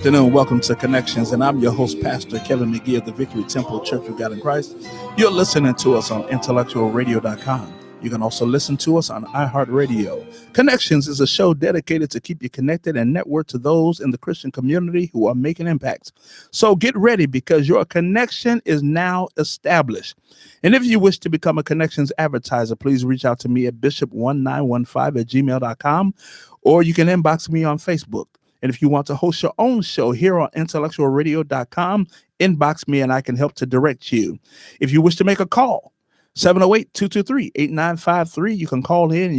Afternoon, welcome to Connections, and I'm your host, Pastor Kevin McGee of the Victory Temple Church of God in Christ. You're listening to us on IntellectualRadio.com. You can also listen to us on iHeartRadio. Connections is a show dedicated to keep you connected and network to those in the Christian community who are making impacts. So get ready because your connection is now established. And if you wish to become a Connections advertiser, please reach out to me at bishop1915@gmail.com, or you can inbox me on Facebook. And if you want to host your own show here on IntellectualRadio.com, inbox me and I can help to direct you. If you wish to make a call, 708-223-8953. You can call in and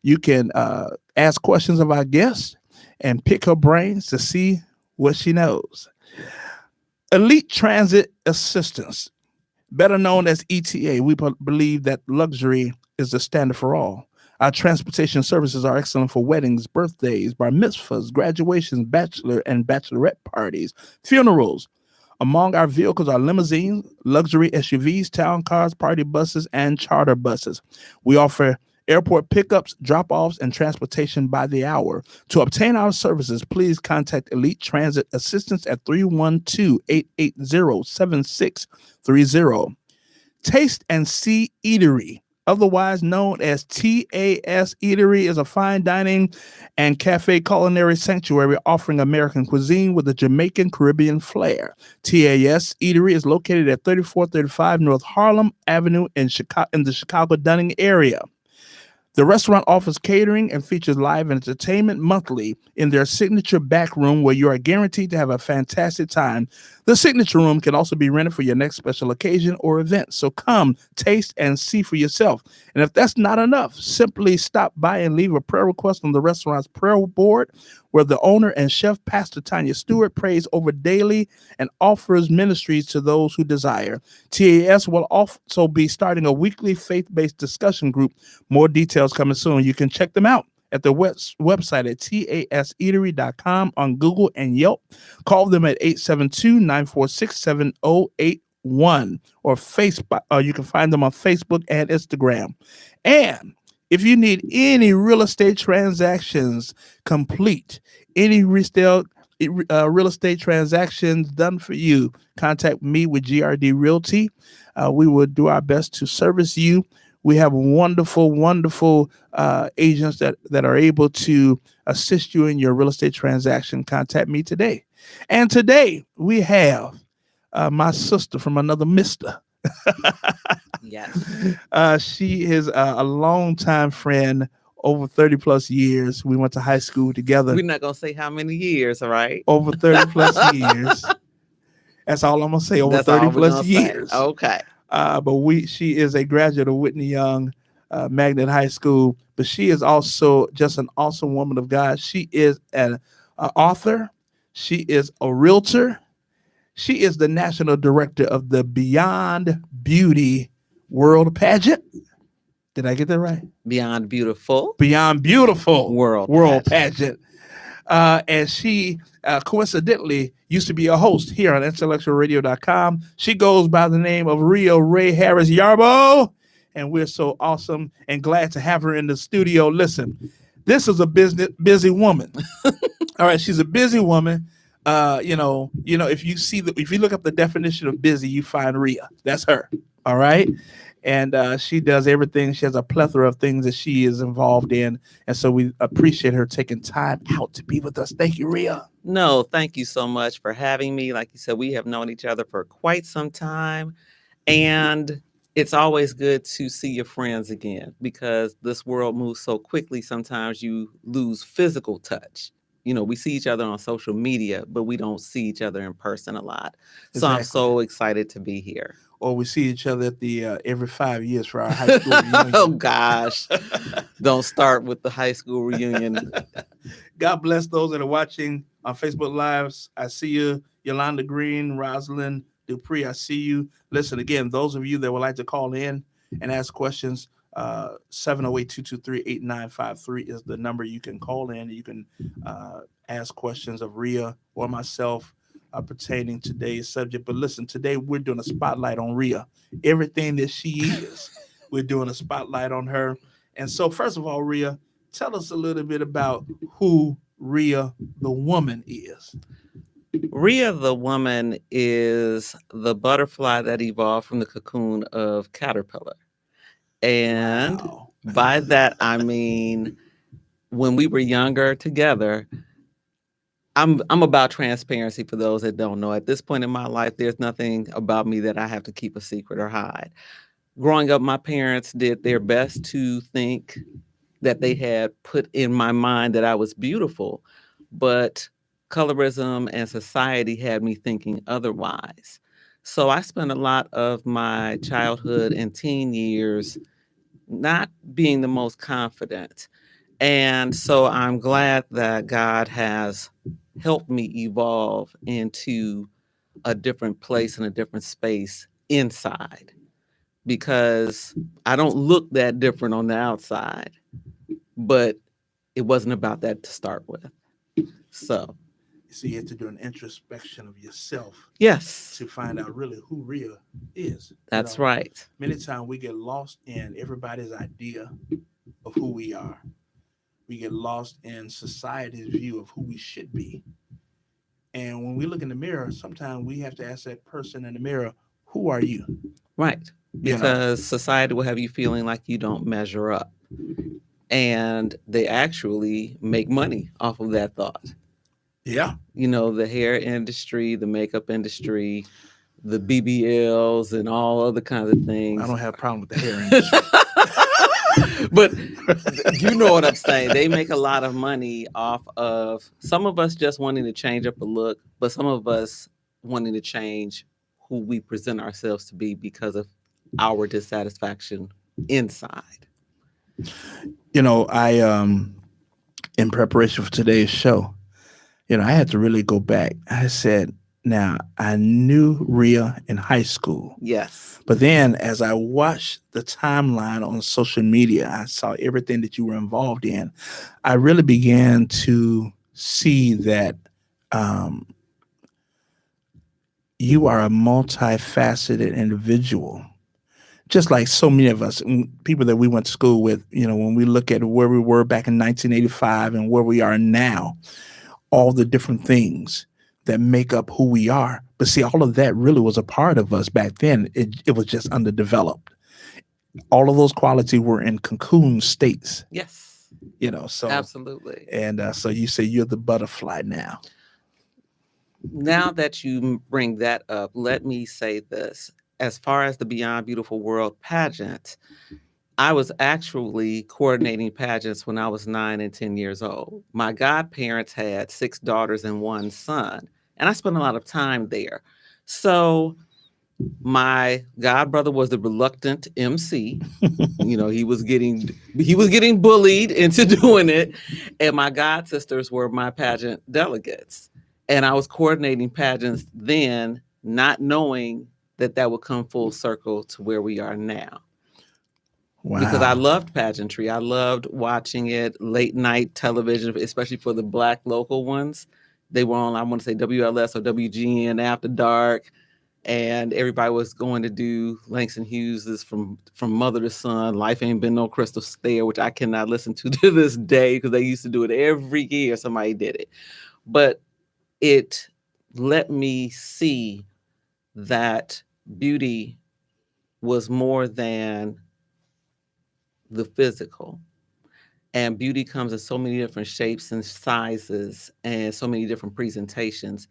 you can ask questions of our guest and pick her brains to see what she knows. Elite Transit Assistance, better known as ETA. We believe that luxury is the standard for all. Our transportation services are excellent for weddings, birthdays, bar mitzvahs, graduations, bachelor and bachelorette parties, funerals. Among our vehicles are limousines, luxury SUVs, town cars, party buses, and charter buses. We offer airport pickups, drop-offs, and transportation by the hour. To obtain our services, please contact Elite Transit Assistance at 312-880-7630. Taste and See Eatery, otherwise known as TAS Eatery, is a fine dining and cafe culinary sanctuary offering American cuisine with a Jamaican Caribbean flair. TAS Eatery is located at 3435 North Harlem Avenue in the Chicago Dunning area. The restaurant offers catering and features live entertainment monthly in their signature back room where you are guaranteed to have a fantastic time. The signature room can also be rented for your next special occasion or event. So come, taste, and see for yourself. And if that's not enough, simply stop by and leave a prayer request on the restaurant's prayer board where the owner and chef, Pastor Tanya Stewart, prays over daily and offers ministries to those who desire. TAS will also be starting a weekly faith-based discussion group. More details coming soon. You can check them out at the website at taseatery.com, on Google and Yelp. Call them at 872-946-7081 or Facebook. You can find them on Facebook and Instagram. And if you need any real estate transactions complete, any real estate transactions done for you, contact me with GRD Realty. We will do our best to service you. We have wonderful, wonderful agents that are able to assist you in your real estate transaction. Contact me today. And today we have my sister from another mister. Yes. She is a longtime friend, over 30 plus years. We went to high school together. We're not going to say how many years, all right? Over 30 plus years. That's all I'm going to say, over That's 30 all we're plus gonna years. say. Okay. But she is a graduate of Whitney Young Magnet High School, but she is also just an awesome woman of God. She is an author. She is a realtor. She is the national director of the Beyond Beauty World Pageant. Did I get that right? Beyond Beautiful Beyond Beautiful World Pageant. And she coincidentally used to be a host here on IntellectualRadio.com. She goes by the name of Rio Ray Harris Yarbo. And we're so awesome and glad to have her in the studio. Listen, this is a busy woman. All right, she's a busy woman. If you look up the definition of busy, you find Rhea. That's her. All right. And she does everything. She has a plethora of things that she is involved in. And so we appreciate her taking time out to be with us. Thank you, Rhea. No, thank you so much for having me. Like you said, we have known each other for quite some time. And it's always good to see your friends again because this world moves so quickly. Sometimes you lose physical touch. You know, we see each other on social media, but we don't see each other in person a lot. So Exactly. I'm so excited to be here. Or we see each other at the every 5 years for our high school reunion. Oh, gosh. Don't start with the high school reunion. God bless those that are watching on Facebook Lives. I see you, Yolanda Green, Rosalind Dupree. I see you. Listen, again, those of you that would like to call in and ask questions, 708-223-8953 is the number you can call in. You can ask questions of Rhea or myself pertaining to today's subject. But listen, today we're doing a spotlight on Rhea. Everything that she is, we're doing a spotlight on her. And so, first of all, Rhea, tell us a little bit about who Rhea the woman is? Rhea the woman is the butterfly that evolved from the cocoon of caterpillar. And Wow. by that, I mean, when we were younger together, I'm about transparency for those that don't know. At this point in my life, there's nothing about me that I have to keep a secret or hide. Growing up, my parents did their best to think that they had put in my mind that I was beautiful, but colorism and society had me thinking otherwise. So I spent a lot of my childhood and teen years not being the most confident. And so I'm glad that God has helped me evolve into a different place and a different space inside because I don't look that different on the outside, but it wasn't about that to start with. So, So you have to do an introspection of yourself yes, to find out really who Rhea is. that's right. Many times we get lost in everybody's idea of who we are. We get lost in society's view of who we should be. And when we look in the mirror, sometimes we have to ask that person in the mirror, who are you? Right. You know, Because society will have you feeling like you don't measure up. And they actually make money off of that thought. yeah. You know, the hair industry, the makeup industry, the BBLs, and all other kinds of I things. don't have a problem with the hair industry. But you know what I'm saying. They make a lot of money off of some of us just wanting to change up a look, but some of us wanting to change who we present ourselves to be because of our dissatisfaction inside. I in preparation for today's show, I had to really go back. I said, now I knew Rhea in high school. Yes. But then as I watched the timeline on social media, I saw everything that you were involved in. I really began to see that you are a multifaceted individual, just like so many of us, people that we went to school with. When we look at where we were back in 1985 and where we are now, all the different things that make up who we are. But see, all of that really was a part of us back then. It was just underdeveloped. All of those qualities were in cocoon states. Yes. So Absolutely. And so you say you're the butterfly now. Now that you bring that up, let me say this. As far as the Beyond Beautiful World pageant, I was actually coordinating pageants when I was 9 and 10 years old. My godparents had 6 daughters and 1 son, and I spent a lot of time there. So my godbrother was the reluctant MC. He was getting bullied into doing it, and my god sisters were my pageant delegates. And I was coordinating pageants then, not knowing that would come full circle to where we are now. Wow. Because I loved pageantry. I loved watching it, late night television, especially for the Black local ones. They were on, I want to say, WLS or WGN After Dark. And everybody was going to do Langston Hughes's from Mother to Son, Life Ain't Been No Crystal Stair, which I cannot listen to this day because they used to do it every year. Somebody did it. But it let me see that beauty was more than the physical. And beauty comes in so many different shapes and sizes and so many different presentations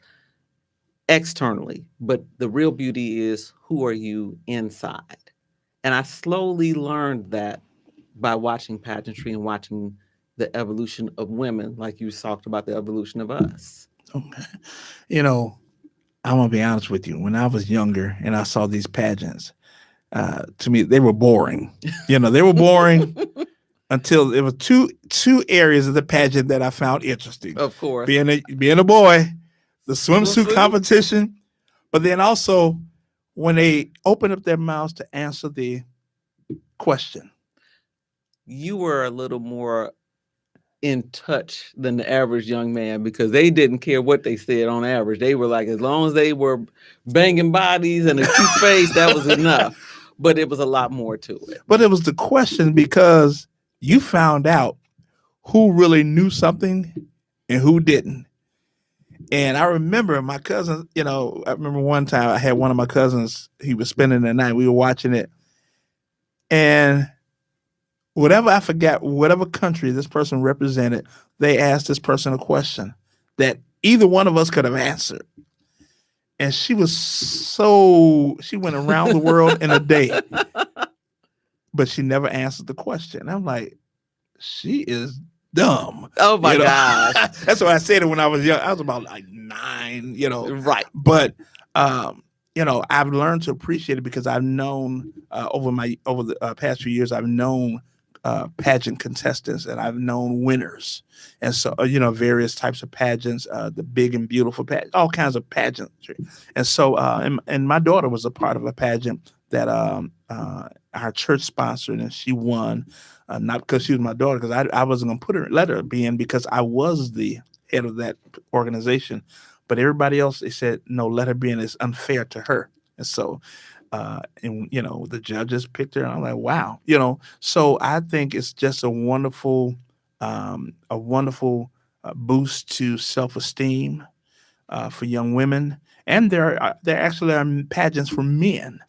externally. But the real beauty is, who are you inside? And I slowly learned that by watching pageantry and watching the evolution of women, like you talked about the evolution of us. Okay. I'm going to be honest with you. When I was younger and I saw these pageants, to me, they were boring. They were boring until there were two areas of the pageant that I found interesting. Of course. Being a boy, the swimsuit competition, but then also when they open up their mouths to answer the question. You were a little more in touch than the average young man because they didn't care what they said on average. They were like, as long as they were banging bodies and a cute face, that was enough. But it was a lot more to it. But it was the question because you found out who really knew something and who didn't. And I remember my cousins, I remember one time I had one of my cousins, he was spending the night, we were watching it. And I forgot, whatever country this person represented, they asked this person a question that either one of us could have answered. And she went around the world in a day, but she never answered the question. I'm like, she is dumb. Oh my gosh. That's why I said it when I was young. I was about like 9, Right. But I've learned to appreciate it because I've known over the past few years, I've known pageant contestants and I've known winners, and so various types of pageants, the big and beautiful pageant, all kinds of pageantry, and so and my daughter was a part of a pageant that our church sponsored, and she won, not because she was my daughter, because I wasn't going to let her be in because I was the head of that organization, but everybody else, they said no, let her be in. It's unfair to her, and so. The judges picked her, and I'm like, wow, So I think it's just a wonderful boost to self-esteem for young women, and there actually are pageants for men,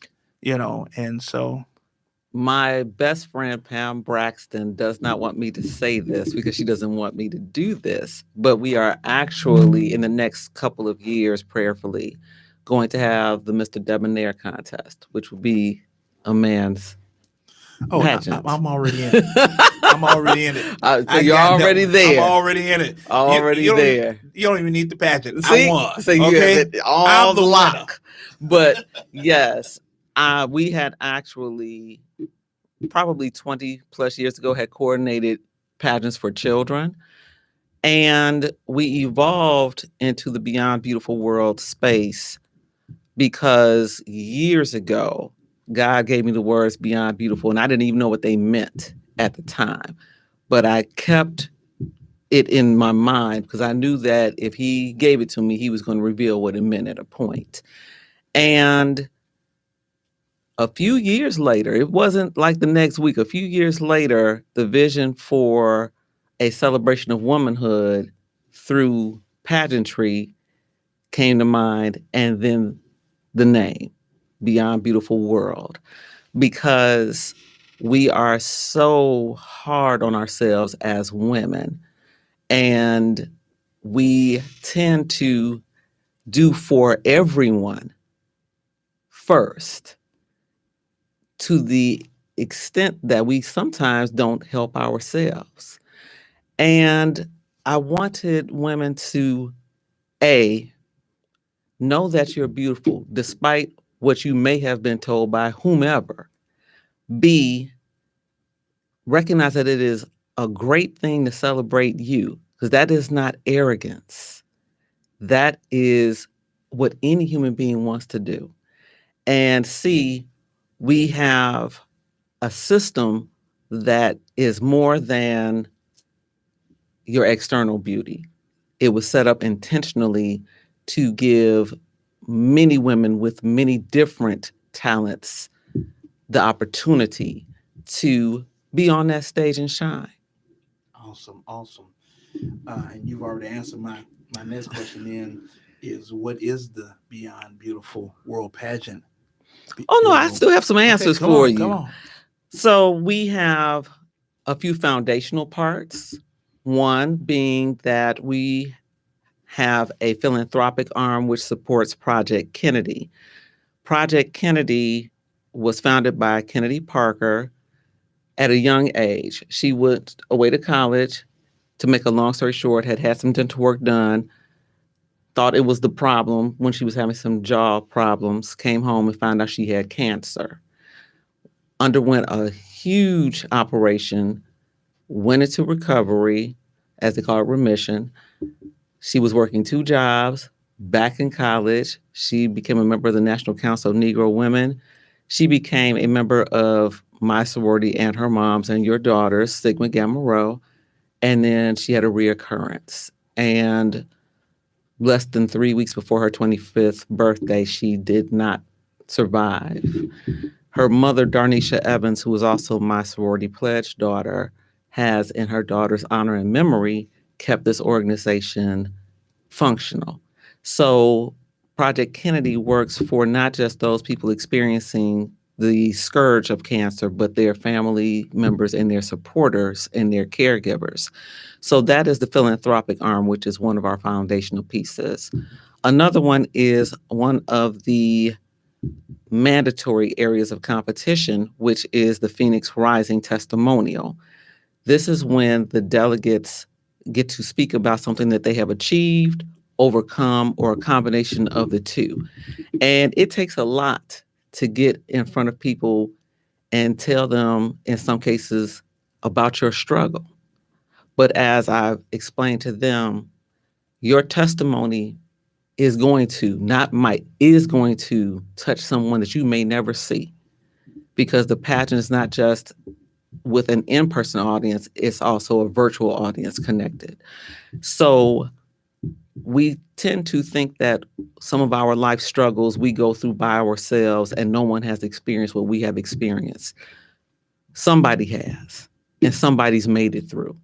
and so. My best friend, Pam Braxton, does not want me to say this because she doesn't want me to do this. But we are actually, in the next couple of years, prayerfully, going to have the Mr. Debonair contest, which will be a man's pageant. I'm already in it. I'm already in it. So you're already there. I'm already in it. Already there. You don't even need the pageant. See? I won. So you okay? have it all the lock. But yes, we had actually probably 20 plus years ago had coordinated pageants for children. And we evolved into the Beyond Beautiful World space because years ago, God gave me the words Beyond Beautiful, and I didn't even know what they meant at the time. But I kept it in my mind because I knew that if he gave it to me, he was going to reveal what it meant at a point. And a few years later, it wasn't like the next week, a few years later, the vision for a celebration of womanhood through pageantry came to mind, and then the name, Beyond Beautiful World, because we are so hard on ourselves as women, and we tend to do for everyone first, to the extent that we sometimes don't help ourselves. And I wanted women to, A, know that you're beautiful despite what you may have been told by whomever. B, recognize that it is a great thing to celebrate you, because that is not arrogance. That is what any human being wants to do. And C, we have a system that is more than your external beauty. It was set up intentionally to give many women with many different talents the opportunity to be on that stage and shine. Awesome. And you've already answered my next question then is, what is the Beyond Beautiful World Pageant? Oh, no, I still have some answers for you. Come on. So we have a few foundational parts. One being that we have a philanthropic arm which supports Project Kennedy. Project Kennedy was founded by Kennedy Parker at a young age. She went away to college. To make a long story short, had some dental work done, thought it was the problem when she was having some jaw problems, came home and found out she had cancer. Underwent a huge operation, went into recovery, as they call it, remission. She was working 2 jobs, back in college. She became a member of the National Council of Negro Women. She became a member of my sorority and her mom's and your daughter's, Sigma Gamma Rho. And then she had a reoccurrence. And less than 3 weeks before her 25th birthday, she did not survive. Her mother, Darnisha Evans, who was also my sorority pledge daughter, has, in her daughter's honor and memory, kept this organization functional. So Project Kennedy works for not just those people experiencing the scourge of cancer, but their family members and their supporters and their caregivers. So that is the philanthropic arm, which is one of our foundational pieces. Another one is one of the mandatory areas of competition, which is the Phoenix Rising Testimonial. This is when the delegates get to speak about something that they have achieved, overcome, or a combination of the two. And it takes a lot to get in front of people and tell them, in some cases, about your struggle. But as I've explained to them, your testimony is going to, not might, is going to touch someone that you may never see, because the pageant is not just with an in-person audience, it's also a virtual audience connected. So we tend to think that some of our life struggles we go through by ourselves and no one has experienced what we have experienced. Somebody has, and somebody's made it through.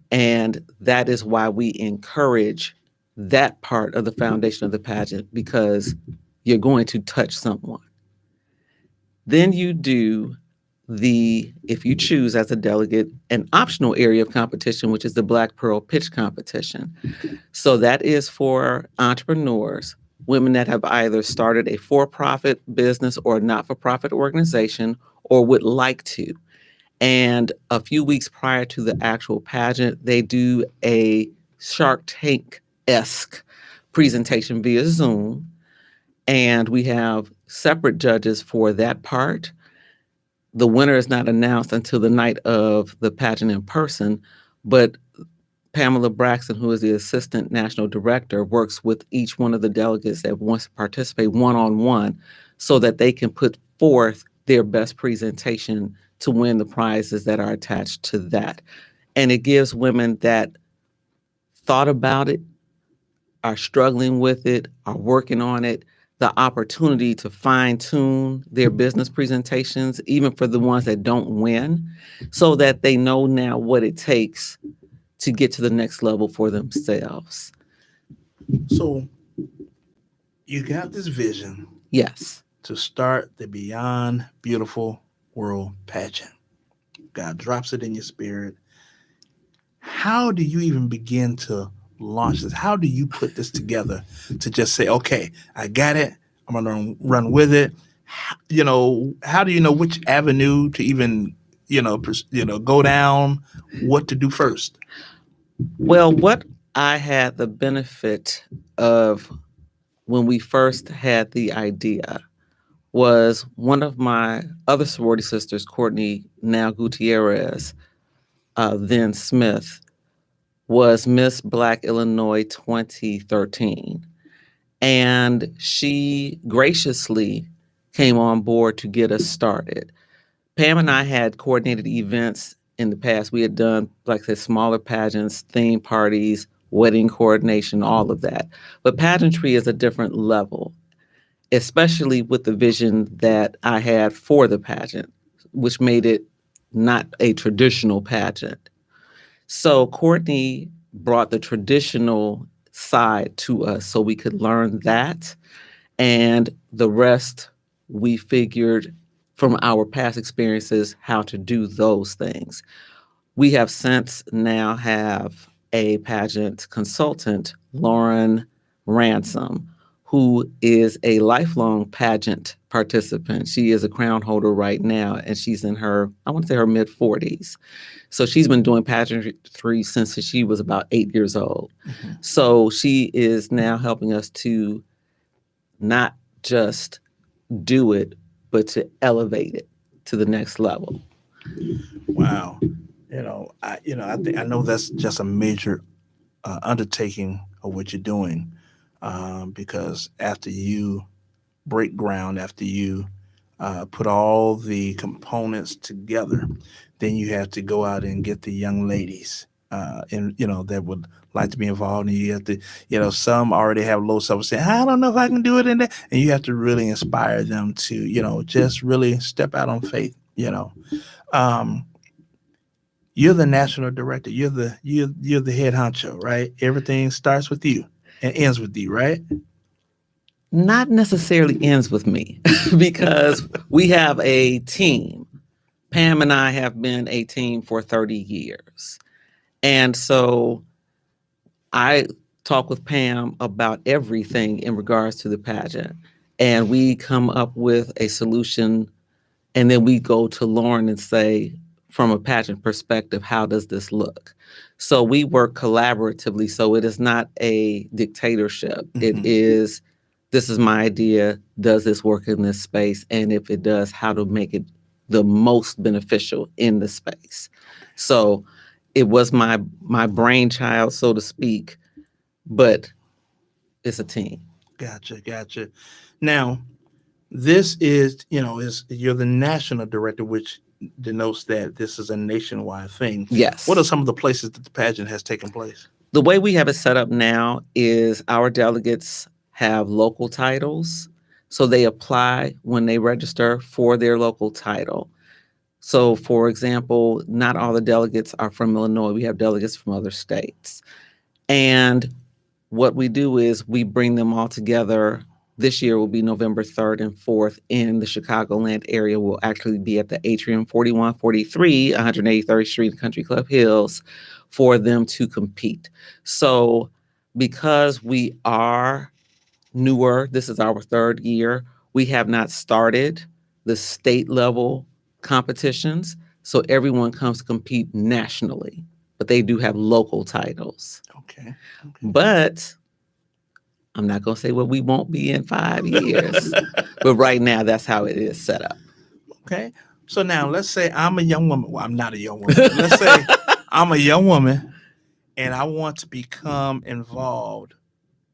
And that is why we encourage that part of the foundation of the pageant, because you're going to touch someone. Then you do if you choose as a delegate, an optional area of competition, which is the Black Pearl Pitch Competition. So that is for entrepreneurs, women that have either started a for-profit business or a not-for-profit organization or would like to. And a few weeks prior to the actual pageant, they do a Shark Tank-esque presentation via Zoom. And we have separate judges for that part. The winner is not announced until the night of the pageant in person, but Pamela Braxton, who is the assistant national director, works with each one of the delegates that wants to participate one-on-one so that they can put forth their best presentation to win the prizes that are attached to that. And it gives women that thought about it, are struggling with it, are working on it, the opportunity to fine tune their business presentations, even for the ones that don't win, so that they know now what it takes to get to the next level for themselves. So you got this vision Yes. to start the Beyond Beautiful World pageant. God drops it in your spirit. How do you even begin to launch this? How do you put this together to just say, okay, I got it. I'm going to run with it. How do you know which avenue to even, go down, what to do first? Well, what I had the benefit of when we first had the idea was one of my other sorority sisters, Courtney, now Gutierrez, then Smith, was Miss Black Illinois 2013. And she graciously came on board to get us started. Pam and I had coordinated events in the past. We had done, like I said, smaller pageants, theme parties, wedding coordination, all of that. But pageantry is a different level, especially with the vision that I had for the pageant, which made it not a traditional pageant. So Courtney brought the traditional side to us so we could learn that. And the rest, we figured from our past experiences how to do those things. We have since now have a pageant consultant, Lauren Ransom, who is a lifelong pageant participant. She is a crown holder right now, and she's in her, I want to say her mid-40s. So she's been doing pageantry since she was about 8 years old. Mm-hmm. So she is now helping us to not just do it, but to elevate it to the next level. Wow. I think I know that's just a major undertaking of what you're doing, because after you break ground, after you put all the components together, then you have to go out and get the young ladies, that would like to be involved. And you have to, some already have low self-esteem. I don't know if I can do it in there. And you have to really inspire them to, just really step out on faith. Um, You're the national director. You're the head honcho, right? Everything starts with you and ends with you, right? Not necessarily ends with me because we have a team. Pam and I have been a team for 30 years. And so I talk with Pam about everything in regards to the pageant. And we come up with a solution. And then we go to Lauren and say, from a pageant perspective, how does this look? So we work collaboratively. So it is not a dictatorship. It is, this is my idea. Does this work in this space? And if it does, how to make it the most beneficial in the space. So it was my brainchild, so to speak, but it's a team. Gotcha. Now, this is, is you're the national director, which denotes that this is a nationwide thing. Yes. What are some of the places that the pageant has taken place? The way we have it set up now is our delegates have local titles. So they apply when they register for their local title. So, for example, not all the delegates are from Illinois. We have delegates from other states. And what we do is we bring them all together. This year will be November 3rd and 4th in the Chicagoland area. We'll actually be at the Atrium 4143, 183rd Street, Country Club Hills, for them to compete. So because we are newer, this is our third year, we have not started the state level competitions. So everyone comes to compete nationally, but they do have local titles. Okay. But I'm not going to say what we won't be in 5 years. But right now, that's how it is set up. Okay. So now let's say I'm a young woman. Well, I'm not a young woman. Let's say I'm a young woman and I want to become involved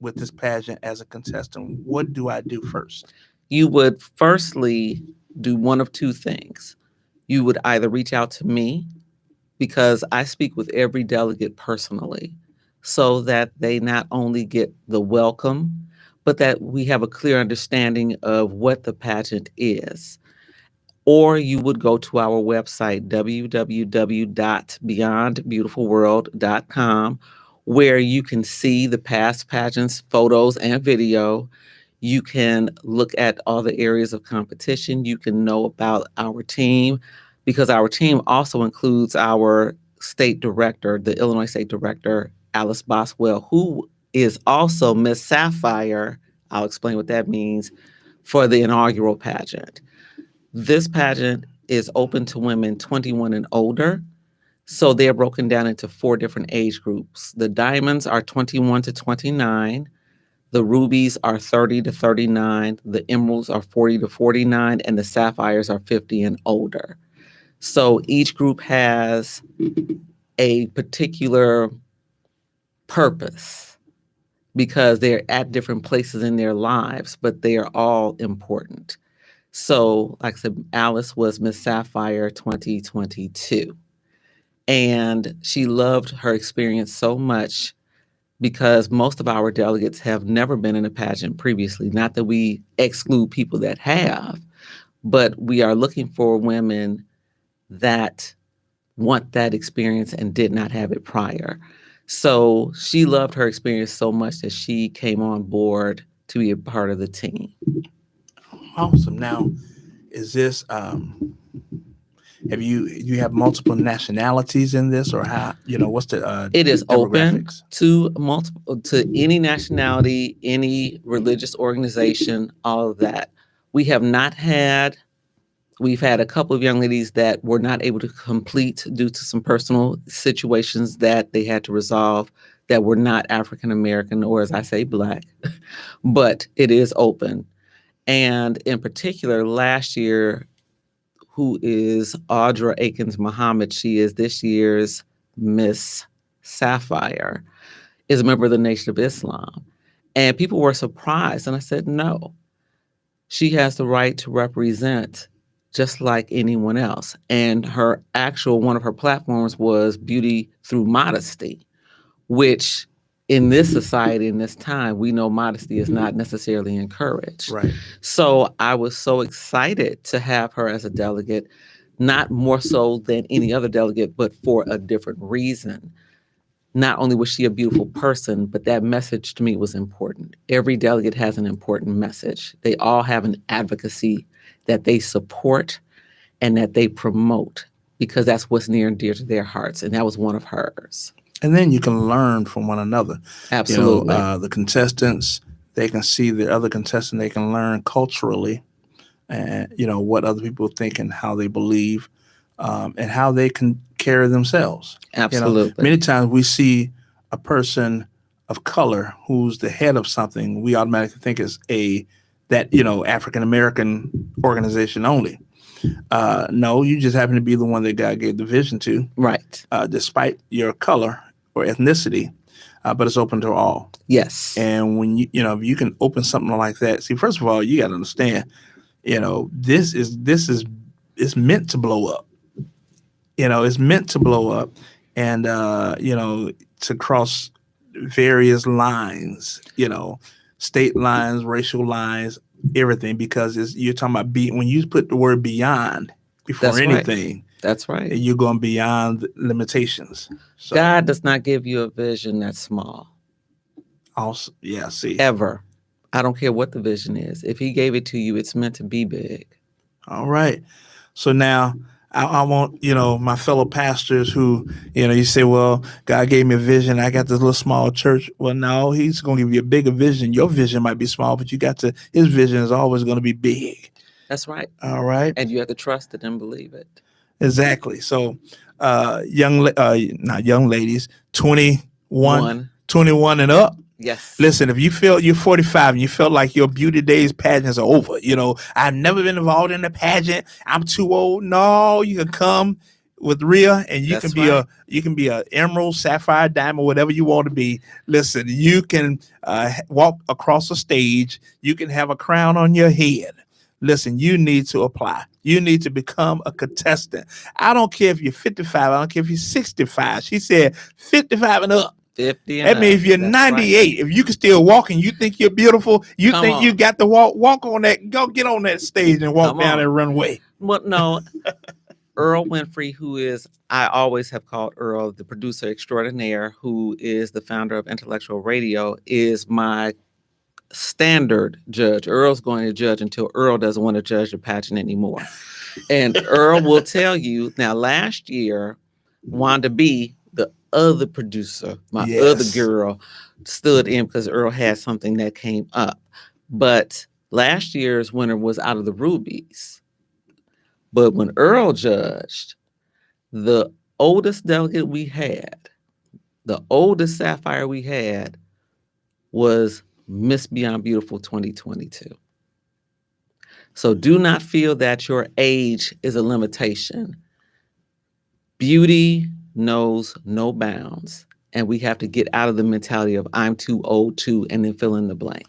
with this pageant as a contestant. What do I do first? You would firstly do one of two things. You would either reach out to me, because I speak with every delegate personally, so that they not only get the welcome, but that we have a clear understanding of what the pageant is. Or you would go to our website, www.beyondbeautifulworld.com, where you can see the past pageants, photos, and video. You can look at all the areas of competition. You can know about our team, because our team also includes our state director, the Illinois State Director, Alice Boswell, who is also Miss Sapphire. I'll explain what that means for the inaugural pageant. This pageant is open to women 21 and older. So they're broken down into 4 different age groups. The diamonds are 21 to 29. The rubies are 30 to 39. The emeralds are 40 to 49. And the sapphires are 50 and older. So each group has a particular purpose because they're at different places in their lives, but they are all important. So, like I said, Alice was Miss Sapphire 2022. And she loved her experience so much because most of our delegates have never been in a pageant previously. Not that we exclude people that have, but we are looking for women that want that experience and did not have it prior. So she loved her experience so much that she came on board to be a part of the team. Awesome. Now, is this have you have multiple nationalities in this, or how, what's the It is open demographics? to any nationality, any religious organization, all of that. We have not had We've had a couple of young ladies that were not able to complete due to some personal situations that they had to resolve, that were not African American, or as I say, Black, but it is open. And in particular, last year, who is Audra Akins Muhammad, she is this year's Miss Sapphire, is a member of the Nation of Islam. And people were surprised. And I said, no, she has the right to represent just like anyone else. And one of her platforms was beauty through modesty, which in this society, in this time, we know modesty is not necessarily encouraged. Right. So I was so excited to have her as a delegate, not more so than any other delegate, but for a different reason. Not only was she a beautiful person, but that message to me was important. Every delegate has an important message. They all have an advocacy that they support and that they promote because that's what's near and dear to their hearts. And that was one of hers. And then you can learn from one another. Absolutely. The contestants, they can see the other contestant, they can learn culturally and, what other people think and how they believe, and how they can carry themselves. Absolutely. Many times we see a person of color who's the head of something, we automatically think it's African American organization only. No, you just happen to be the one that God gave the vision to, Right. Despite your color or ethnicity, but it's open to all. Yes. And when if you can open something like that, see, first of all, you got to understand, this is it's meant to blow up. It's meant to blow up, and to cross various lines, state lines, racial lines, everything, because you're talking about when you put the word beyond before That's anything. Right. That's right. You're going beyond limitations. So, God does not give you a vision that's small. Also, yeah, see. Ever. I don't care what the vision is. If he gave it to you, it's meant to be big. All right. So now I want, my fellow pastors who, you say, well, God gave me a vision. I got this little small church. Well, no, he's going to give you a bigger vision. Your vision might be small, but his vision is always going to be big. That's right. All right. And you have to trust it and believe it. Exactly. So, not young ladies, 21 and up. Yes. Listen, if you feel you're 45 and you felt like your beauty days pageants are over, I've never been involved in a pageant. I'm too old. No, you can come with Rhea, and you can be a emerald, sapphire, diamond, whatever you want to be. Listen, you can walk across the stage. You can have a crown on your head. Listen, you need to apply. You need to become a contestant. I don't care if you're 55. I don't care if you're 65. She said 55 and up. 50 and that means if you're That's 98, right. if you can still walk and you think you're beautiful, you Come think on. you got to walk on that, go get on that stage and walk down that runway. Well, no, Earl Winfrey, I always have called Earl the producer extraordinaire, who is the founder of Intellectual Radio, is my standard judge. Earl's going to judge until Earl doesn't want to judge the pageant anymore. And Earl will tell you, now last year, Wanda B., the other producer, my other girl, stood in because Earl had something that came up. But last year's winner was out of the Rubies. But when Earl judged, the oldest delegate we had, the oldest sapphire we had, was Miss Beyond Beautiful 2022. So do not feel that your age is a limitation. Beauty knows no bounds, and we have to get out of the mentality of I'm too old to, and then fill in the blank.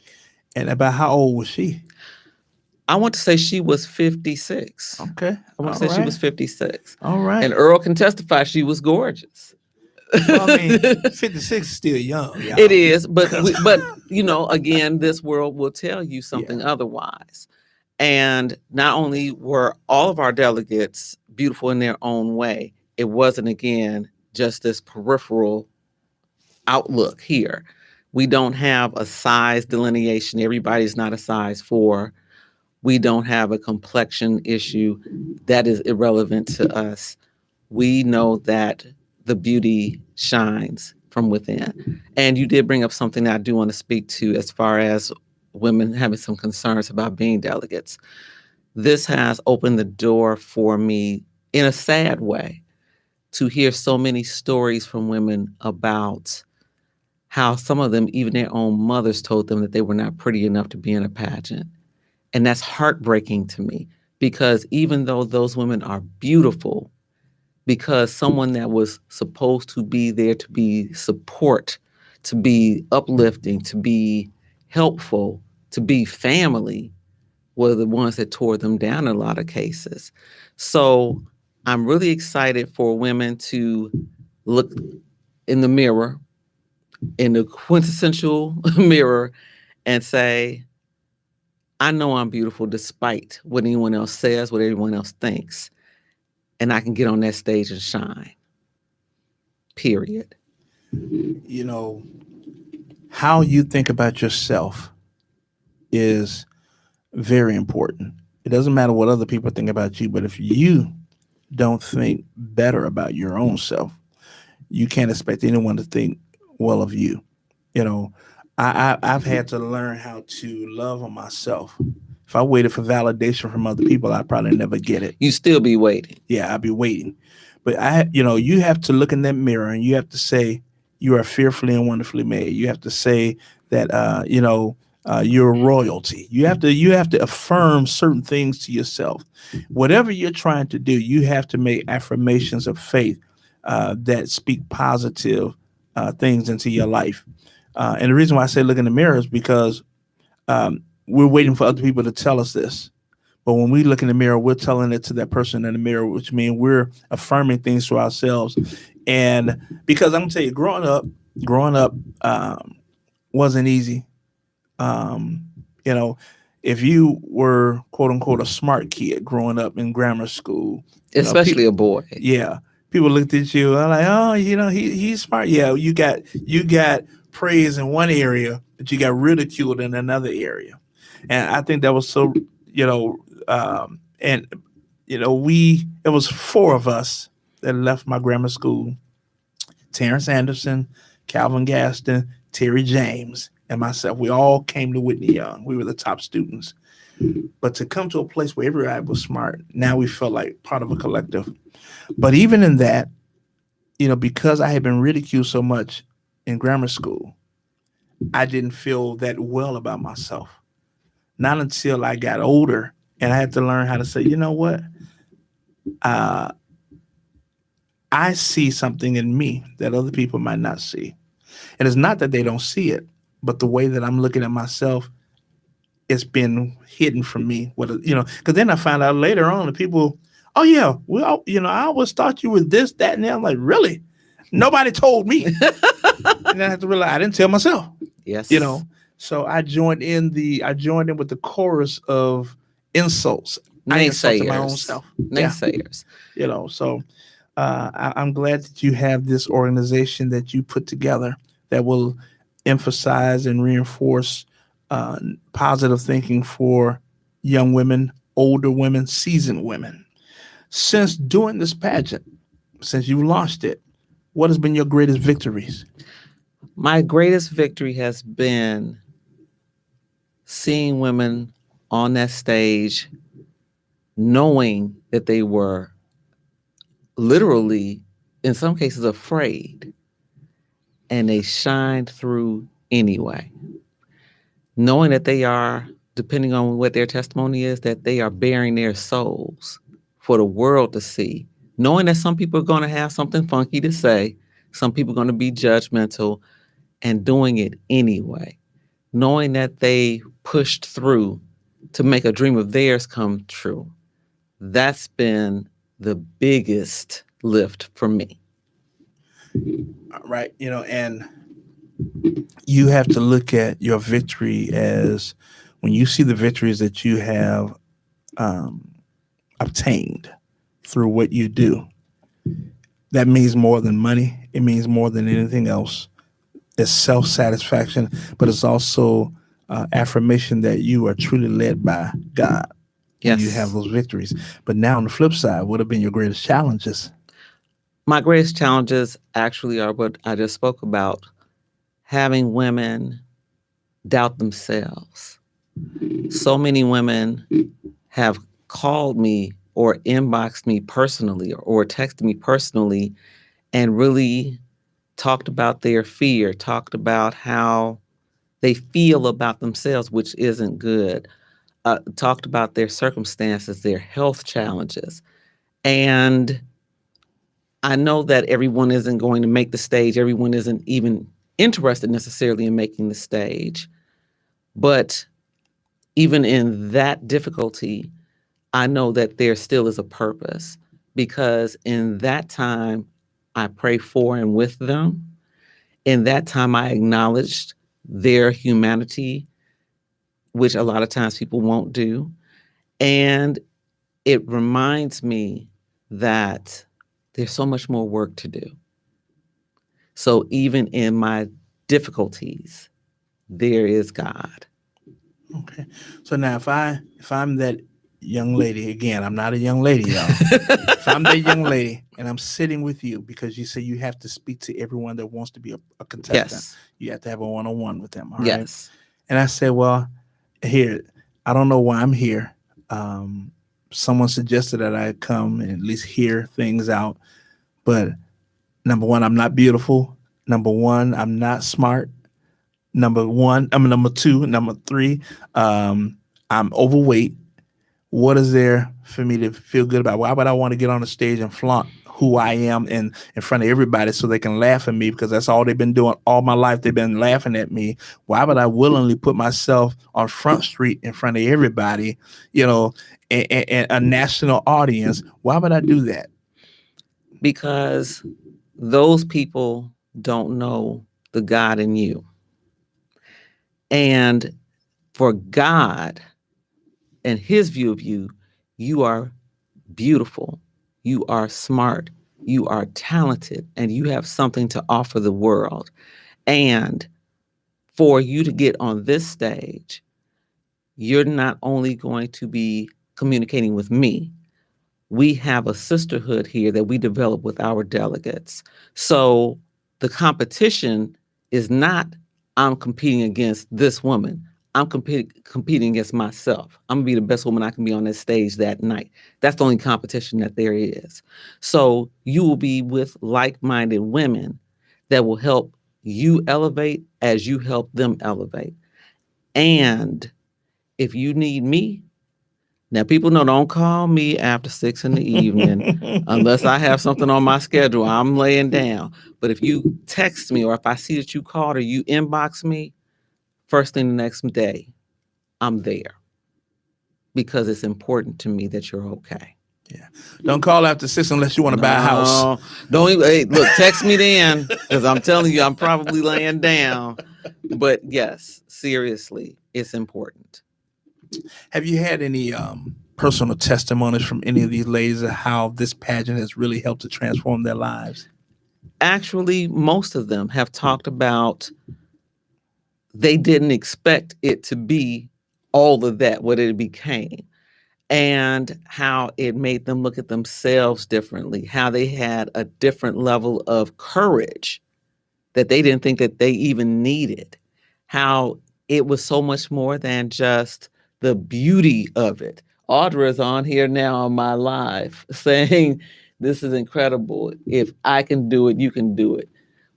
And about how old was she? I want to say she was 56. Okay. I want to say she was 56. All right. And Earl can testify she was gorgeous. Well, I mean, 56 is still young. Y'all. It is, but again, this world will tell you something otherwise. And not only were all of our delegates beautiful in their own way, it wasn't, again, just this peripheral outlook here. We don't have a size delineation. Everybody's not a size 4. We don't have a complexion issue. That is irrelevant to us. We know that the beauty shines from within. And you did bring up something that I do want to speak to as far as women having some concerns about being delegates. This has opened the door for me in a sad way to hear so many stories from women about how some of them, even their own mothers, told them that they were not pretty enough to be in a pageant. And that's heartbreaking to me, because even though those women are beautiful, because someone that was supposed to be there to be support, to be uplifting, to be helpful, to be family, were the ones that tore them down in a lot of cases. So I'm really excited for women to look in the mirror, in the quintessential mirror, and say, I know I'm beautiful despite what anyone else says, what everyone else thinks. and I can get on that stage and shine. Period. You know, how you think about yourself is very important. It doesn't matter what other people think about you, but if you don't think better about your own self, you can't expect anyone to think well of you. You know, I've had to learn how to love on myself. If I waited for validation from other people, I'd probably never get it. You still be waiting. Yeah, I'd be waiting. But you have to look in that mirror and you have to say you are fearfully and wonderfully made. You have to say that you're royalty. You have to affirm certain things to yourself. Whatever you're trying to do, you have to make affirmations of faith that speak positive things into your life. And the reason why I say look in the mirror is because we're waiting for other people to tell us this. But when we look in the mirror, we're telling it to that person in the mirror, which means we're affirming things to ourselves. And because I'm gonna tell you, growing up wasn't easy. Um, you know, if you were quote unquote a smart kid growing up in grammar school, Especially a boy. yeah, people looked at you and like, oh, he's smart. Yeah, you got praise in one area, but you got ridiculed in another area. And I think that was so, and we it was four of us that left my grammar school: Terrence Anderson, Calvin Gaston, Terry James, and myself. We all came to Whitney Young. We were the top students. But to come to a place where everybody was smart, now we felt like part of a collective. But even in that, because I had been ridiculed so much in grammar school, I didn't feel that well about myself. Not until I got older and I had to learn how to say, you know what? Uh, I see something in me that other people might not see. And it's not that they don't see it, but the way that I'm looking at myself, it's been hidden from me. Because then I found out later on that people, oh yeah, well, I always thought you were this, that, and that. I'm like, really? Nobody told me. And I have to realize I didn't tell myself. Yes. So I joined in with the chorus of insults. I insulted my own self. Naysayers. So I'm glad that you have this organization that you put together that will emphasize and reinforce positive thinking for young women, older women, seasoned women. Since doing this pageant, since you launched it, what has been your greatest victories? My greatest victory has been seeing women on that stage, knowing that they were literally, in some cases, afraid, and they shined through anyway. Knowing that they are, depending on what their testimony is, that they are bearing their souls for the world to see. Knowing that some people are going to have something funky to say, some people are going to be judgmental, and doing it anyway. Knowing that they pushed through to make a dream of theirs come true. That's been the biggest lift for me. Right. And you have to look at your victory as when you see the victories that you have um, obtained through what you do. That means more than money. It means more than anything else. It's self satisfaction, but it's also affirmation that you are truly led by God when you have those victories. But now on the flip side, what have been your greatest challenges? My greatest challenges actually are what I just spoke about: having women doubt themselves. So many women have called me or inboxed me personally or texted me personally and really talked about their fear, talked about how they feel about themselves, which isn't good, talked about their circumstances, their health challenges. And I know that everyone isn't going to make the stage. Everyone isn't even interested necessarily in making the stage. But even in that difficulty, I know that there still is a purpose, because in that time, I pray for and with them. In that time, I acknowledged their humanity, which a lot of times people won't do. And it reminds me that there's so much more work to do. So even in my difficulties, there is God. Okay. So now if I'm that young lady, again, I'm not a young lady, y'all. If I'm that young lady and I'm sitting with you because you say you have to speak to everyone that wants to be a contestant, Yes. you have to have a one-on-one with them. All right. Yes. And I said, well, here, I don't know why I'm here. Um, Someone suggested that I come and at least hear things out. But number one, I'm not beautiful. Number one, I'm not smart. Number one, I'm number two, number three, I'm overweight. What is there for me to feel good about? Why would I want to get on the stage and flaunt who I am in front of everybody so they can laugh at me? Because that's all they've been doing all my life. They've been laughing at me. Why would I willingly put myself on Front Street in front of everybody, you know, and a national audience? Why would I do that? Because those people don't know the God in you. And for God and his view of you, you are beautiful, you are smart, you are talented, and you have something to offer the world. And for you to get on this stage, you're not only going to be communicating with me, we have a sisterhood here that we develop with our delegates. So the competition is not I'm competing against this woman. I'm competing against myself. I'm gonna be the best woman I can be on this stage that night. That's the only competition that there is. So you will be with like-minded women that will help you elevate as you help them elevate. And if you need me, now, people know don't call me after 6 in the evening unless I have something on my schedule. I'm laying down. But if you text me or if I see that you called or you inbox me, first thing the next day, I'm there because it's important to me that you're okay. Yeah. Don't call after 6 unless you want to buy a house. No, don't even, hey, look, text me then because I'm telling you, I'm probably laying down. But yes, seriously, it's important. Have you had any personal testimonies from any of these ladies of how this pageant has really helped to transform their lives? Actually, most of them have talked about they didn't expect it to be all of that, what it became, and how it made them look at themselves differently, how they had a different level of courage that they didn't think that they even needed, how it was so much more than just the beauty of it. Audra's on here now on my live saying, this is incredible. If I can do it, you can do it.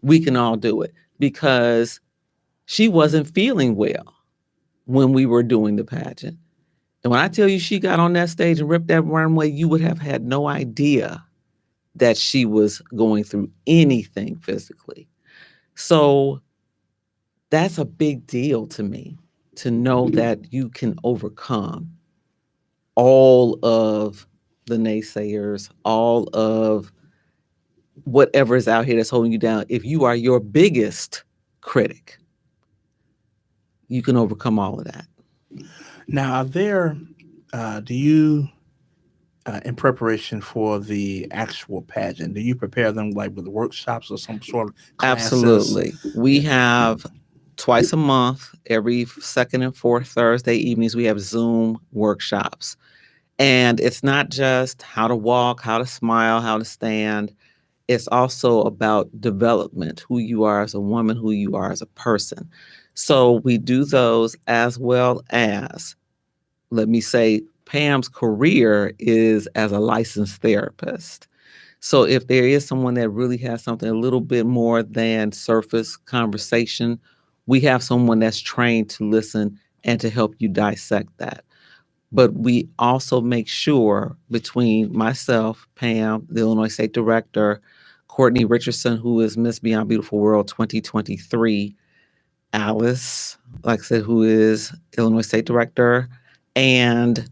We can all do it because she wasn't feeling well when we were doing the pageant. And when I tell you she got on that stage and ripped that runway, you would have had no idea that she was going through anything physically. So that's a big deal to me to know that you can overcome all of the naysayers, all of whatever is out here that's holding you down. If you are your biggest critic, you can overcome all of that. Now, are there, do you, in preparation for the actual pageant, do you prepare them like with workshops or some sort of classes? Absolutely. We have twice a month, every second and fourth Thursday evenings, we have Zoom workshops. And it's not just how to walk, how to smile, how to stand. It's also about development, who you are as a woman, who you are as a person. So we do those as well as, let me say, Pam's career is as a licensed therapist. So if there is someone that really has something a little bit more than surface conversation, we have someone that's trained to listen and to help you dissect that. But we also make sure between myself, Pam, the Illinois State Director, Courtney Richardson, who is Miss Beyond Beautiful World 2023, Alice, like I said, who is Illinois State Director, and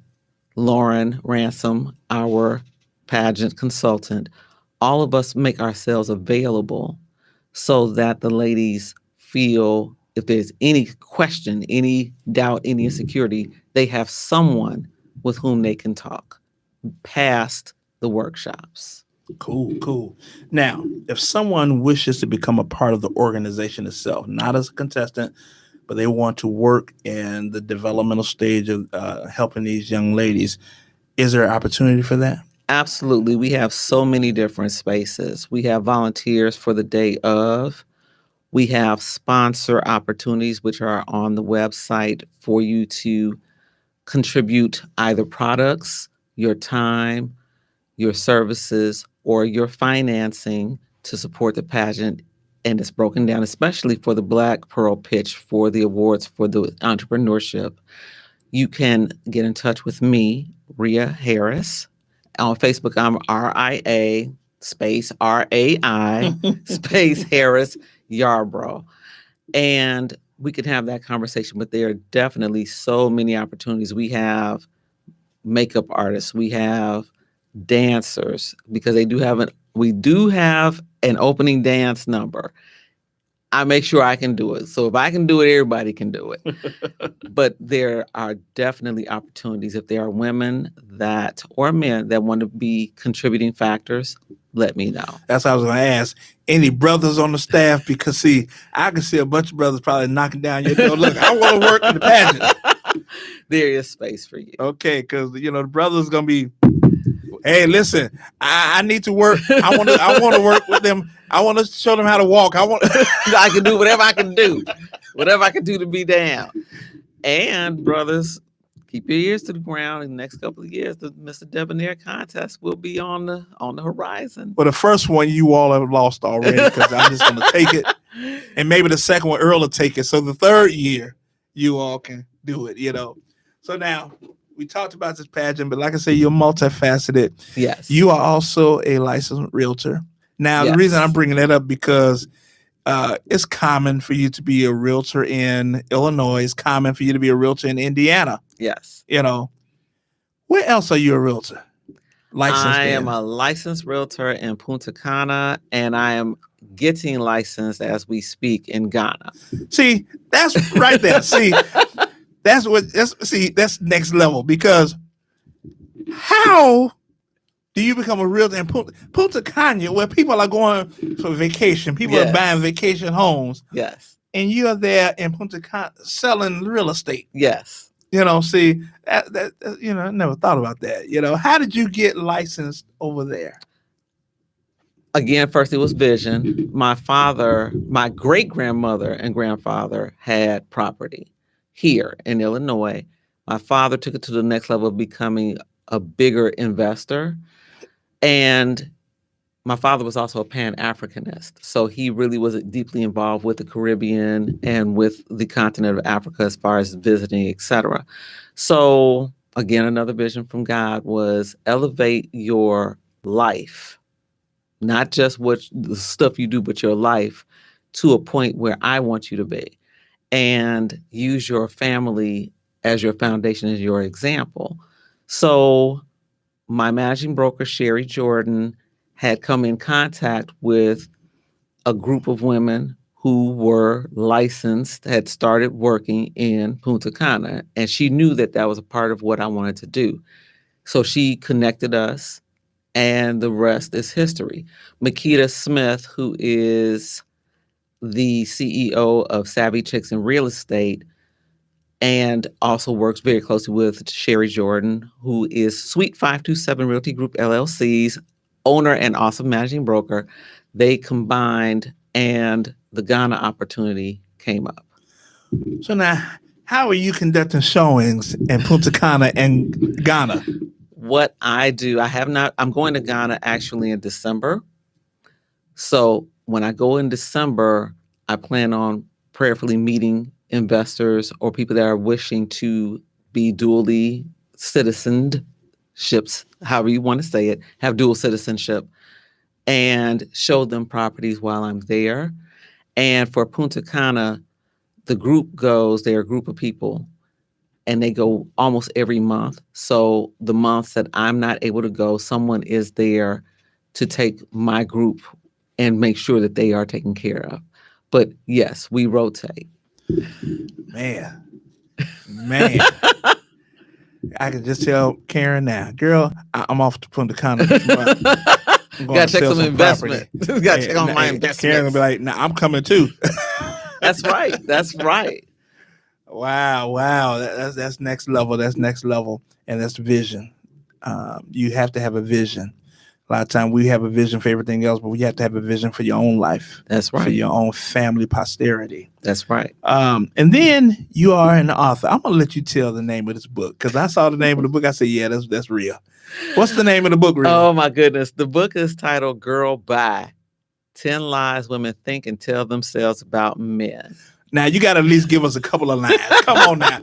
Lauren Ransom, our pageant consultant, all of us make ourselves available so that the ladies feel if there's any question, any doubt, any insecurity, they have someone with whom they can talk past the workshops. Cool, cool. Now, if someone wishes to become a part of the organization itself, not as a contestant, but they want to work in the developmental stage of helping these young ladies, is there an opportunity for that? Absolutely. We have so many different spaces. We have volunteers for the day of. We have sponsor opportunities, which are on the website for you to contribute either products, your time, your services, or your financing to support the pageant. And it's broken down, especially for the Black Pearl pitch for the awards for the entrepreneurship. You can get in touch with me, Rhea Harris. On Facebook, I'm RIA space RAI space Harris Yarbrough. And we can have that conversation, but there are definitely so many opportunities. We have makeup artists, we have dancers, because we do have an opening dance number. I make sure I can do it. So if I can do it, everybody can do it. But there are definitely opportunities. If there are women or men that want to be contributing factors, let me know. That's what I was going to ask. Any brothers on the staff? Because, see, I can see a bunch of brothers probably knocking down your door. Look, I want to work in the pageant. There is space for you. Okay, because, the brothers going to be, hey, listen, I need to work. I want to work with them. I want to show them how to walk. I can do whatever I can do. Whatever I can do to be down. And brothers, keep your ears to the ground. In the next couple of years, the Mr. Debonair contest will be on the horizon. Well, the first one you all have lost already, because I'm just going to take it. And maybe the second one, Earl will take it. So the third year, you all can do it, So now, we talked about this pageant, but like I say, you're multifaceted. Yes. You are also a licensed realtor. Now, Yes. The reason I'm bringing that up because it's common for you to be a realtor in Illinois. It's common for you to be a realtor in Indiana. Yes. Where else are you a realtor? I am a licensed realtor in Punta Cana, and I am getting licensed as we speak in Ghana. See, that's right there. That's next level, because how do you become a realtor in Punta Cana, where people are going for vacation? People are buying vacation homes. Yes. And you're there in Punta Cana selling real estate. Yes. See, that I never thought about that. How did you get licensed over there? Again, first it was vision. My great-grandmother and grandfather had property here in Illinois. My father took it to the next level of becoming a bigger investor. And my father was also a Pan-Africanist. So he really was deeply involved with the Caribbean and with the continent of Africa as far as visiting, etc. So again, another vision from God was elevate your life, not just the stuff you do, but your life to a point where I want you to be, and use your family as your foundation, as your example. So my managing broker, Sherry Jordan, had come in contact with a group of women who were licensed, had started working in Punta Cana, and she knew that was a part of what I wanted to do. So she connected us, and the rest is history. Makita Smith, who is the CEO of Savvy Chicks in Real Estate, and also works very closely with Sherry Jordan, who is Suite 527 Realty Group LLC's owner and also managing broker. They combined, and the Ghana opportunity came up. So now, how are you conducting showings in Punta Cana and Ghana? What I do, I'm going to Ghana actually in December. So when I go in December, I plan on prayerfully meeting investors or people that are wishing to be dually citizenships, however you want to say it, have dual citizenship, and show them properties while I'm there. And for Punta Cana, the group goes, they're a group of people, and they go almost every month. So the months that I'm not able to go, someone is there to take my group and make sure that they are taken care of. But yes, we rotate. Man. I can just tell Karen now, girl, I'm off to Punta Cana this month. I'm going Gotta to check sell some some investment. property. Gotta check on my Karen investments. gonna be like, nah, I'm coming too. That's right. That's right. Wow. That's next level. That's next level, and that's vision. You have to have a vision. A lot of time we have a vision for everything else, but we have to have a vision for your own life. That's For right. your own family posterity. That's right. And then you are an author. I'm gonna let you tell the name of this book because I saw the name of the book. I said, yeah, that's real. What's the name of the book, Rita? Oh my goodness. The book is titled Girl Bye. 10 Lies Women Think and Tell Themselves About Men. Now you got to at least give us a couple of lines. Come on now.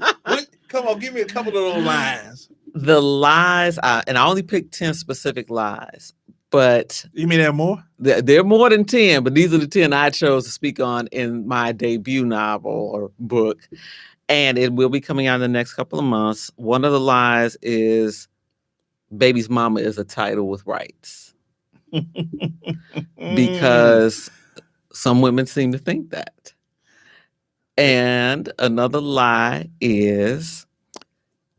Come on, give me a couple of those lines. The lies, and I only picked 10 specific lies, but you mean there are more? There are more than 10, but these are the 10 I chose to speak on in my debut novel or book. And it will be coming out in the next couple of months. One of the lies is Baby's Mama is a title with rights. Because some women seem to think that. And another lie is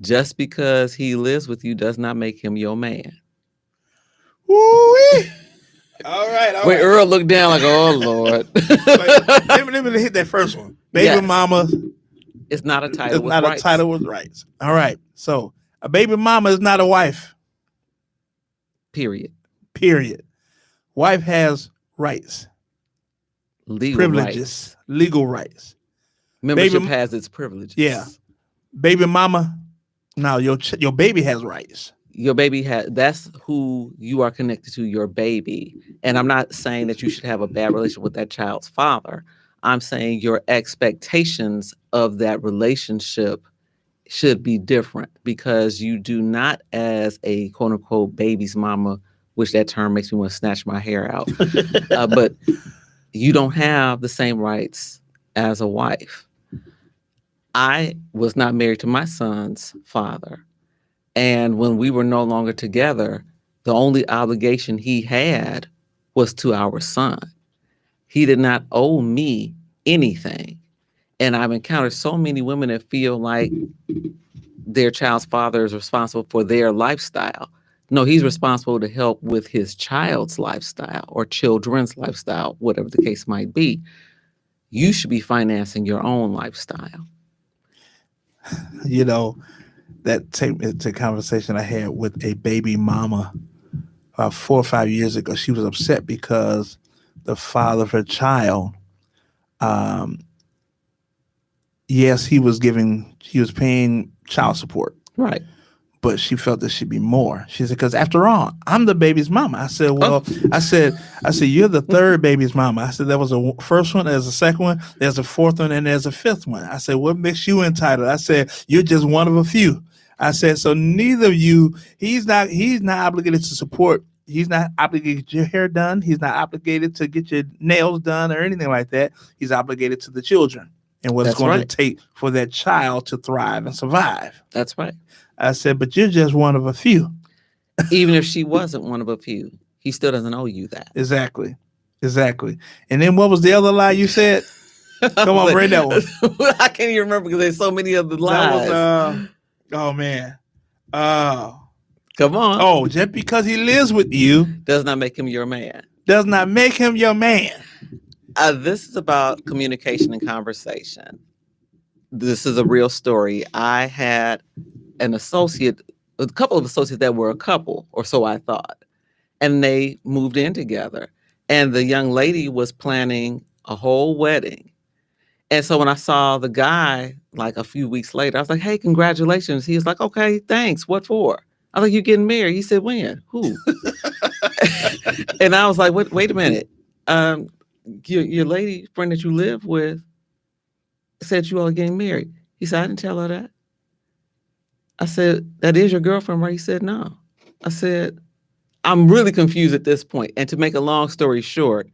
just because he lives with you does not make him your man. Woo-wee. All right. When Earl looked down like, oh, Lord. let me hit that first one. Baby mama. It's not a title it's with not rights. A title with rights. All right. So a baby mama is not a wife. Period. Wife has rights. Privileges. Legal rights. Membership has its privileges. Yeah. Baby mama, now your baby has rights. Your baby that's who you are connected to, your baby. And I'm not saying that you should have a bad relationship with that child's father. I'm saying your expectations of that relationship should be different because you do not, as a quote unquote baby's mama, which that term makes me want to snatch my hair out, but you don't have the same rights as a wife. I was not married to my son's father. And when we were no longer together, the only obligation he had was to our son. He did not owe me anything. And I've encountered so many women that feel like their child's father is responsible for their lifestyle. No, he's responsible to help with his child's lifestyle or children's lifestyle, whatever the case might be. You should be financing your own lifestyle. You know, that take me to a conversation I had with a baby mama about 4 or 5 years ago. She was upset because the father of her child, yes, he was paying child support. Right. But she felt there should be more. She said, because after all, I'm the baby's mama. I said, well, I said, you're the third baby's mama. I said, there was a first one, there's a second one, there's a fourth one, and there's a fifth one. I said, what makes you entitled? I said, you're just one of a few. I said, so neither of you, he's not obligated to support. He's not obligated to get your hair done. He's not obligated to get your nails done or anything like that. He's obligated to the children and what it's going to take for that child to thrive and survive. That's right. I said, but you're just one of a few. Even if she wasn't one of a few, he still doesn't owe you that. Exactly. And then what was the other lie you said? Come on, bring that one. I can't even remember because there's so many of the lies. That was, oh, man. Come on. Oh, just because he lives with you does not make him your man. Does not make him your man. This is about communication and conversation. This is a real story. I had a couple of associates that were a couple, or so I thought, and they moved in together. And the young lady was planning a whole wedding. And so when I saw the guy, like a few weeks later, I was like, hey, congratulations. He was like, okay, thanks. What for? I was like, you're getting married. He said, when? Who? And I was like, wait a minute. Your lady friend that you live with said you all are getting married. He said, I didn't tell her that. I said, that is your girlfriend, right? He said, no. I said, I'm really confused at this point. And to make a long story short,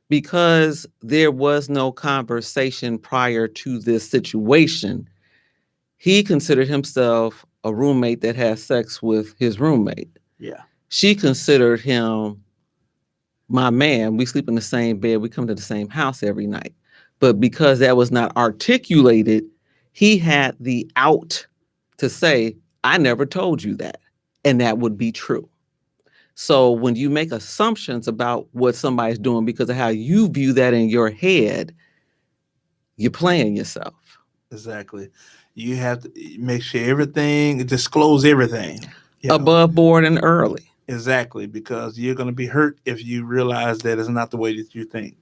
because there was no conversation prior to this situation, he considered himself a roommate that has sex with his roommate. Yeah. She considered him my man. We sleep in the same bed. We come to the same house every night. But because that was not articulated, he had the out to say, I never told you that. And that would be true. So when you make assumptions about what somebody's doing because of how you view that in your head, you're playing yourself. Exactly. You have to make sure everything, disclose everything. Above board and early. Exactly, because you're going to be hurt if you realize that it's not the way that you think.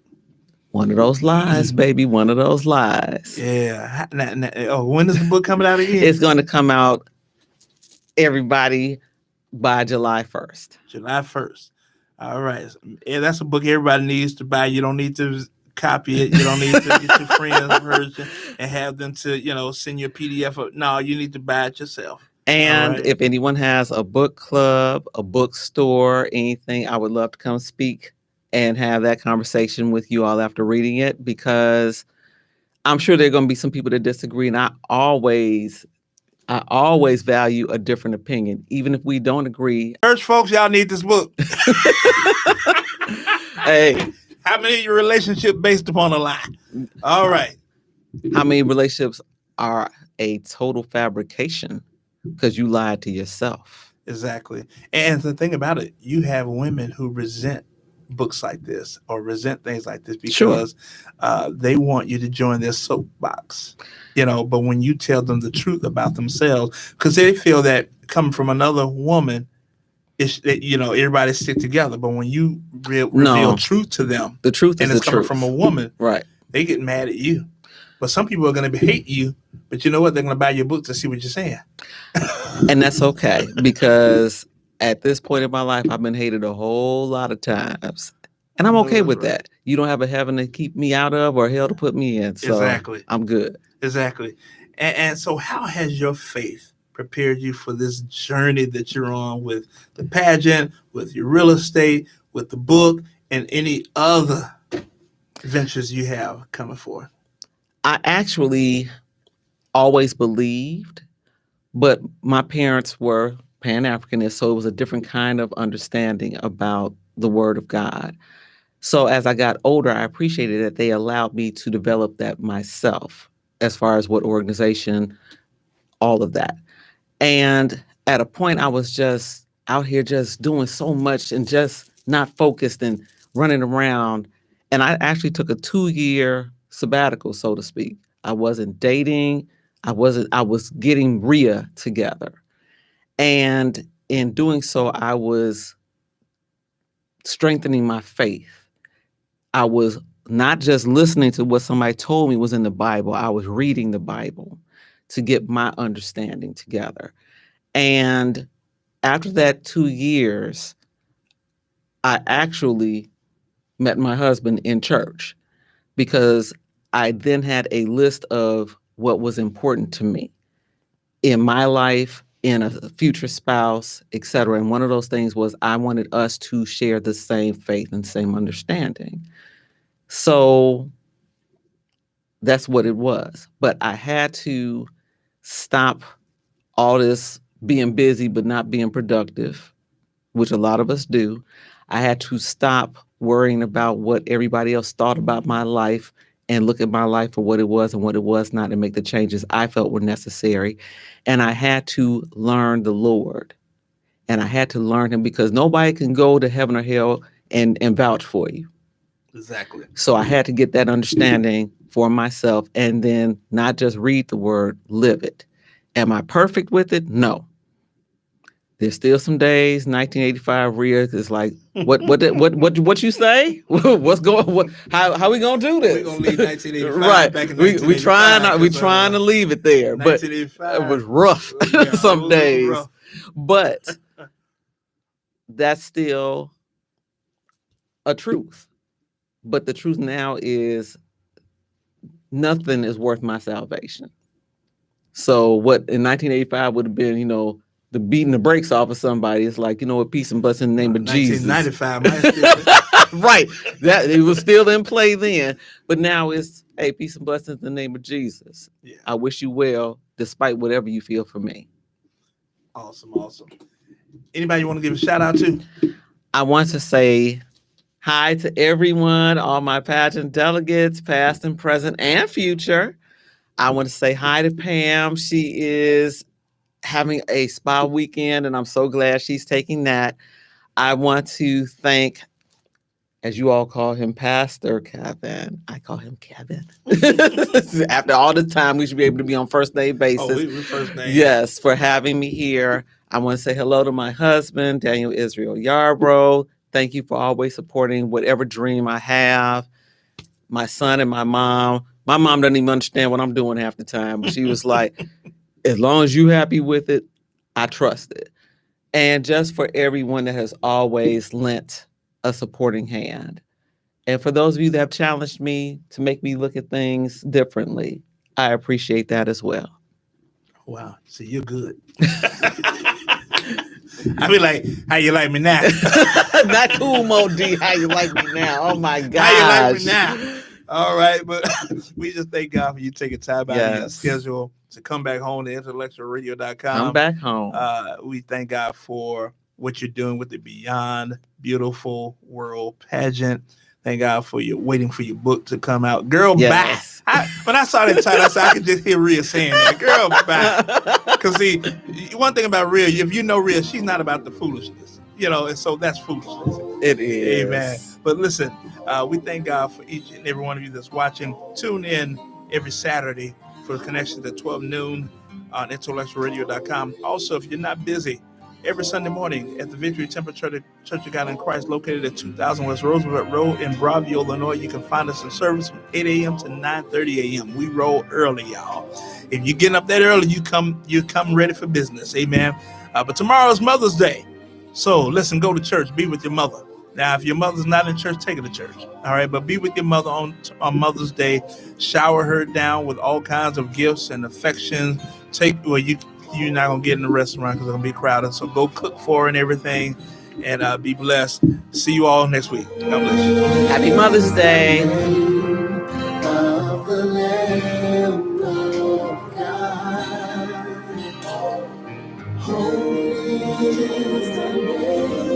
One of those lies, baby. One of those lies. Yeah. When is the book coming out again? It's going to come out, everybody, by July 1st. July 1st. All right. Yeah, that's a book everybody needs to buy. You don't need to copy it. You don't need to get your friends version and have them to, send you a PDF. No, you need to buy it yourself. And if anyone has a book club, a bookstore, anything, I would love to come speak and have that conversation with you all after reading it, because I'm sure there are going to be some people that disagree. And I always value a different opinion, even if we don't agree. Church folks, y'all need this book. Hey. How many of your relationship based upon a lie? All right. How many relationships are a total fabrication because you lied to yourself? Exactly. And the thing about it, you have women who resent books like this or resent things like this because they want you to join their soapbox, but when you tell them the truth about themselves, because they feel that coming from another woman, everybody stick together. But when you reveal truth to them, the truth and is it's coming from a woman, right? They get mad at you. But some people are going to hate you, but you know what? They're going to buy your book to see what you're saying. And that's okay, because at this point in my life, I've been hated a whole lot of times. And I'm okay with that. You don't have a heaven to keep me out of or hell to put me in. So exactly. I'm good. Exactly. And so how has your faith prepared you for this journey that you're on with the pageant, with your real estate, with the book, and any other ventures you have coming forth? I actually always believed, but my parents were Pan-Africanists, so it was a different kind of understanding about the Word of God. So as I got older, I appreciated that they allowed me to develop that myself, as far as what organization, all of that. And at a point, I was just out here just doing so much and just not focused and running around. And I actually took a 2-year sabbatical, so to speak. I wasn't dating. I was getting Rhea together. And in doing so, I was strengthening my faith. I was not just listening to what somebody told me was in the Bible. I was reading the Bible to get my understanding together. And after that 2 years, I actually met my husband in church, because I then had a list of what was important to me in my life, in a future spouse, etc. And one of those things was I wanted us to share the same faith and same understanding. So that's what it was. But I had to stop all this being busy but not being productive, which a lot of us do. I had to stop worrying about what everybody else thought about my life and look at my life for what it was and what it was not, and make the changes I felt were necessary. And I had to learn the Lord. And I had to learn him, because nobody can go to heaven or hell and vouch for you. Exactly. So I had to get that understanding for myself, and then not just read the word, live it. Am I perfect with it? No. There's still some days. 1985 Rhea is like, what you say? What's going? How we gonna do this? We're gonna leave 1985 right. back in 1985. We trying to leave it there, but it was rough some days. Rough. But that's still a truth. But the truth now is nothing is worth my salvation. So what in 1985 would have been, the beating the brakes off of somebody. It's like, what, peace and blessing in the name of Jesus. 1995, right. That it was still in play then. But now it's, hey, peace and blessings in the name of Jesus. Yeah. I wish you well, despite whatever you feel for me. Awesome. Anybody you want to give a shout out to? I want to say hi to everyone, all my pageant delegates, past and present and future. I want to say hi to Pam. She is having a spa weekend, and I'm so glad she's taking that. I want to thank, as you all call him, Pastor Kevin. I call him Kevin. After all the time, we should be able to be on first name basis. Oh, we first name. Yes, for having me here. I want to say hello to my husband, Daniel Israel Yarbrough. Thank you for always supporting whatever dream I have. My son and my mom. My mom doesn't even understand what I'm doing half the time, but she was like, as long as you're happy with it, I trust it. And just for everyone that has always lent a supporting hand. And for those of you that have challenged me to make me look at things differently, I appreciate that as well. Wow. See, you're good. I be like, how you like me now? Not cool, Mo D. How you like me now? Oh my gosh. How you like me now? All right, but we just thank God for you taking time out of your schedule to come back home to IntellectualRadio.com. Come back home. We thank God for what you're doing with the Beyond Beautiful World pageant. Thank God for you waiting for your book to come out. Girl, bye. When I saw that title, I said I could just hear Rhea saying that. Girl, bye. Because see, one thing about Rhea, if you know Rhea, she's not about the foolishness. And so that's foolishness. It is. Amen. But listen, we thank God for each and every one of you that's watching. Tune in every Saturday for the connection at 12 noon on IntellectualRadio.com. Also, if you're not busy, every Sunday morning at the Victory Temple Church of God in Christ, located at 2000 West Roosevelt Road in Broadview, Illinois. You can find us in service from 8 a.m. to 9:30 a.m. We roll early, y'all. If you're getting up that early, you come ready for business. Amen. But tomorrow is Mother's Day. So listen, go to church, be with your mother. Now, if your mother's not in church, take her to church. All right, but be with your mother on Mother's Day. Shower her down with all kinds of gifts and affection. You're not going to get in the restaurant because it's going to be crowded. So go cook for her and everything, and be blessed. See you all next week. God bless you. Happy Mother's Day. Holy is the name.